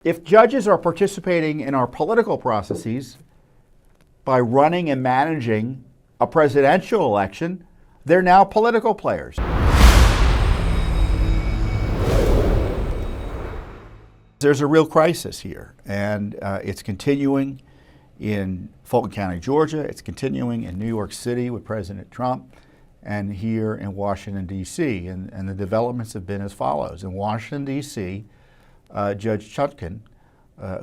If judges are participating in our political processes by running and managing a presidential election, they're now political players. There's a real crisis here, and it's continuing in Fulton County, Georgia. It's continuing in New York City with President Trump, and here in Washington, D.C. And the developments have been as follows. In Washington, D.C., Judge Chutkan,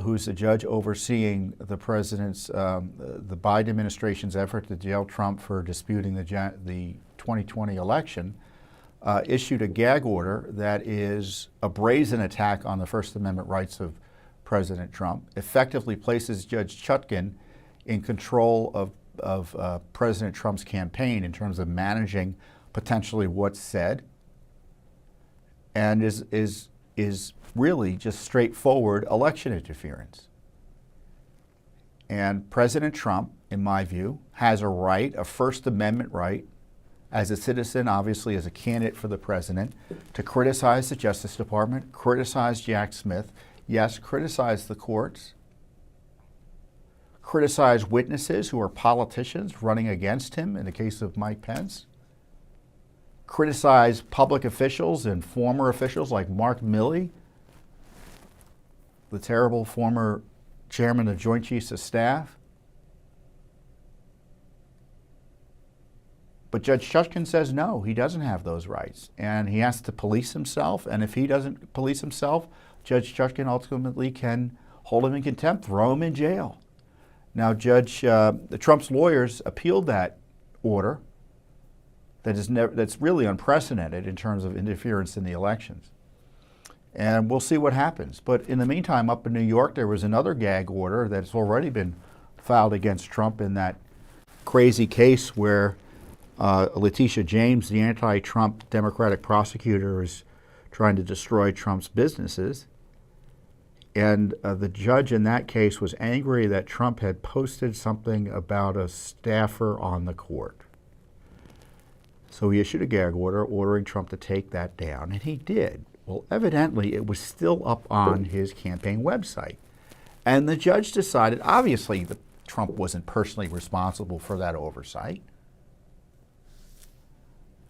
who's the judge overseeing the president's, the Biden administration's effort to jail Trump for disputing the 2020 election, issued a gag order that is a brazen attack on the First Amendment rights of President Trump, effectively places Judge Chutkan in control of President Trump's campaign in terms of managing potentially what's said, and is really just straightforward election interference. And President Trump, in my view, has a right, a First Amendment right, as a citizen, obviously as a candidate for the president, to criticize the Justice Department, criticize Jack Smith, yes, criticize the courts, criticize witnesses who are politicians running against him in the case of Mike Pence, criticize public officials and former officials like Mark Milley, the terrible former chairman of Joint Chiefs of Staff. But Judge Chutkan says no, he doesn't have those rights, and he has to police himself, and if he doesn't police himself, Judge Chutkan ultimately can hold him in contempt, throw him in jail. Now, Trump's lawyers appealed that order that's really unprecedented in terms of interference in the elections. And we'll see what happens. But in the meantime, up in New York, there was another gag order that's already been filed against Trump in that crazy case where Letitia James, the anti-Trump Democratic prosecutor, is trying to destroy Trump's businesses. And the judge in that case was angry that Trump had posted something about a staffer on the court. So he issued a gag order ordering Trump to take that down, and he did. Well, evidently, it was still up on his campaign website. And the judge decided, obviously, that Trump wasn't personally responsible for that oversight.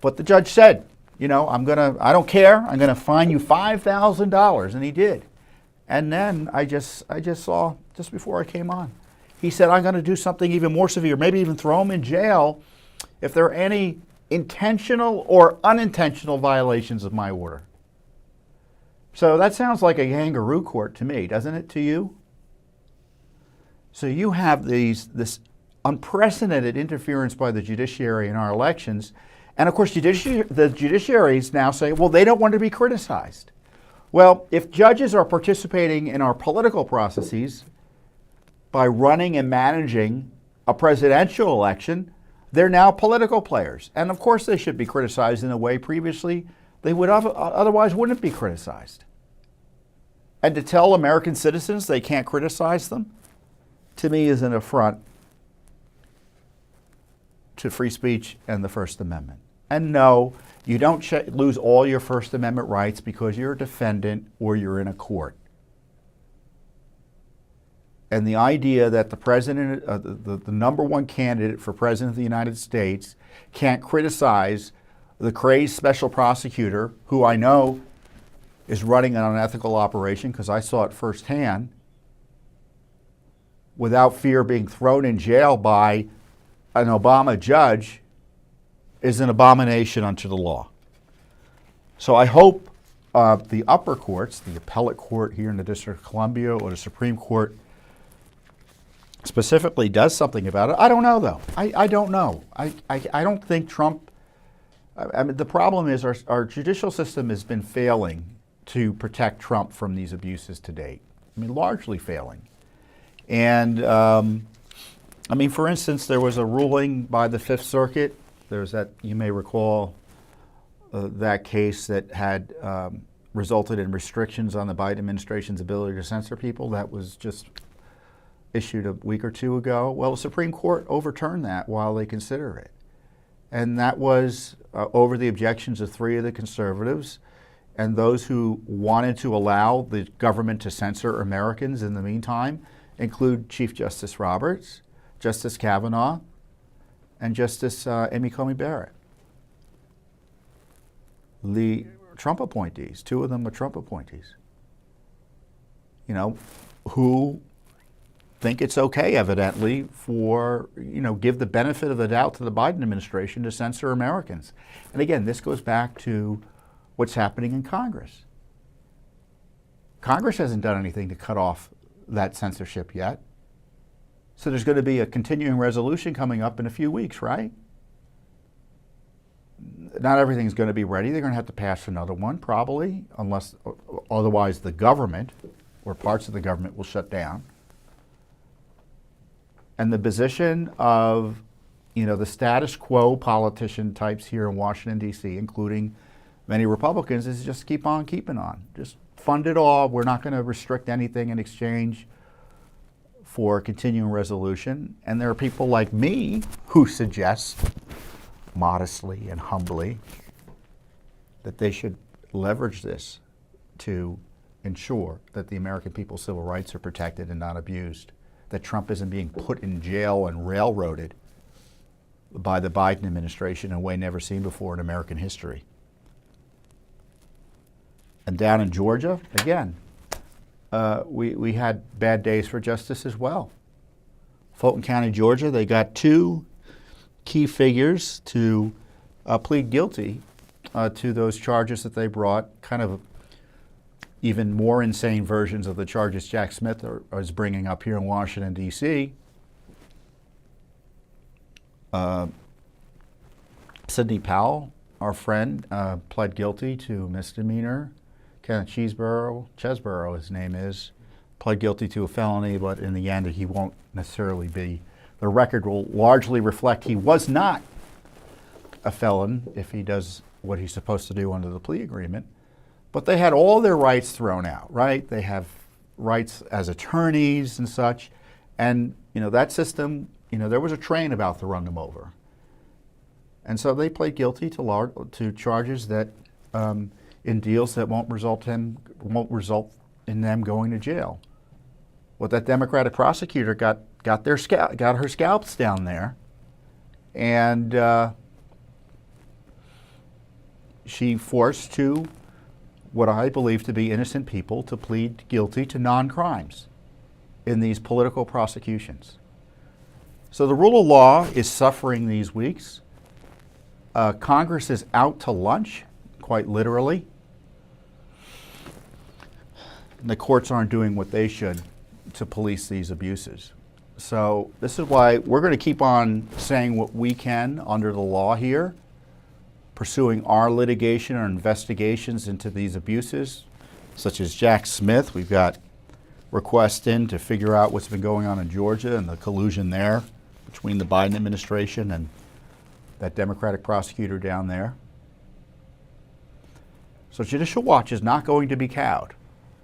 But the judge said, you know, I don't care, I'm gonna fine you $5,000, and he did. And then I just saw, just before I came on, he said, I'm gonna do something even more severe, maybe even throw him in jail if there are any intentional or unintentional violations of my order. So that sounds like a kangaroo court to me, doesn't it to you? So you have this unprecedented interference by the judiciary in our elections, and of course the judiciaries now say, well, they don't want to be criticized. Well, if judges are participating in our political processes by running and managing a presidential election, they're now political players. And of course they should be criticized in a way previously they would otherwise wouldn't be criticized. And to tell American citizens they can't criticize them, to me, is an affront to free speech and the First Amendment. And no, you don't lose all your First Amendment rights because you're a defendant or you're in a court. And the idea that the president, the number one candidate for president of the United States, can't criticize the crazed special prosecutor, who I know is running an unethical operation because I saw it firsthand, without fear of being thrown in jail by an Obama judge, is an abomination unto the law. So I hope the upper courts, the appellate court here in the District of Columbia or the Supreme Court specifically does something about it. I don't know, though. I don't know. I don't think Trump, I mean, the problem is our judicial system has been failing to protect Trump from these abuses to date. I mean, largely failing. And, I mean, for instance, there was a ruling by the Fifth Circuit. There's that, you may recall, that case that had resulted in restrictions on the Biden administration's ability to censor people. That was just issued a week or two ago. Well, the Supreme Court overturned that while they consider it. And that was over the objections of 3 of the conservatives. and those who wanted to allow the government to censor Americans in the meantime include Chief Justice Roberts, Justice Kavanaugh, and Justice Amy Coney Barrett. The Trump appointees, two of them are Trump appointees, you know, who think it's okay, evidently, for, you know, give the benefit of the doubt to the Biden administration to censor Americans. And again, this goes back to what's happening in Congress. Congress hasn't done anything to cut off that censorship yet. So there's going to be a continuing resolution coming up in a few weeks, right? Not everything's going to be ready. They're going to have to pass another one, probably, unless otherwise the government or parts of the government will shut down. And the position of, you know, the status quo politician types here in Washington, D.C., including many Republicans, is just keep on keeping on. Just fund it all. We're not going to restrict anything in exchange for continuing resolution. And there are people like me who suggest, modestly and humbly, that they should leverage this to ensure that the American people's civil rights are protected and not abused, that Trump isn't being put in jail and railroaded by the Biden administration in a way never seen before in American history. And down in Georgia, again, we had bad days for justice as well. Fulton County, Georgia, they got two key figures to plead guilty to those charges that they brought, kind of even more insane versions of the charges Jack Smith is bringing up here in Washington, D.C. Sidney Powell, our friend, pled guilty to misdemeanor. Kenneth Chesborough, his name is, pled guilty to a felony, but in the end he won't necessarily be. The record will largely reflect he was not a felon if he does what he's supposed to do under the plea agreement. But they had all their rights thrown out, right? They have rights as attorneys and such. And, you know, that system, you know, there was a train about to run them over. And so they pled guilty to charges that, in deals that won't result in them going to jail. Well, that Democratic prosecutor got her scalps down there, and she forced two, what I believe to be innocent people, to plead guilty to non-crimes in these political prosecutions. So the rule of law is suffering these weeks. Congress is out to lunch, quite literally. The courts aren't doing what they should to police these abuses. So this is why we're going to keep on saying what we can under the law here, pursuing our litigation or investigations into these abuses, such as Jack Smith. We've got requests in to figure out what's been going on in Georgia and the collusion there between the Biden administration and that Democratic prosecutor down there. So Judicial Watch is not going to be cowed.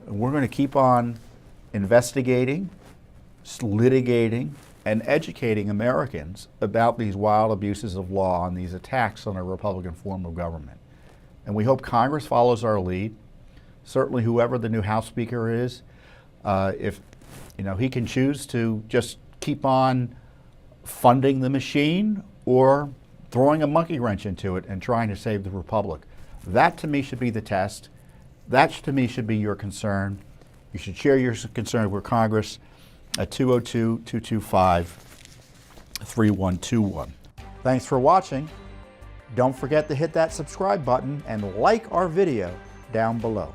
We're going to keep on investigating, litigating, and educating Americans about these wild abuses of law and these attacks on a Republican form of government. And we hope Congress follows our lead. Certainly whoever the new House Speaker is, if he can choose to just keep on funding the machine or throwing a monkey wrench into it and trying to save the Republic. That to me should be the test. That to me should be your concern. You should share your concern with Congress at 202-225-3121. Thanks for watching. Don't forget to hit that subscribe button and like our video down below.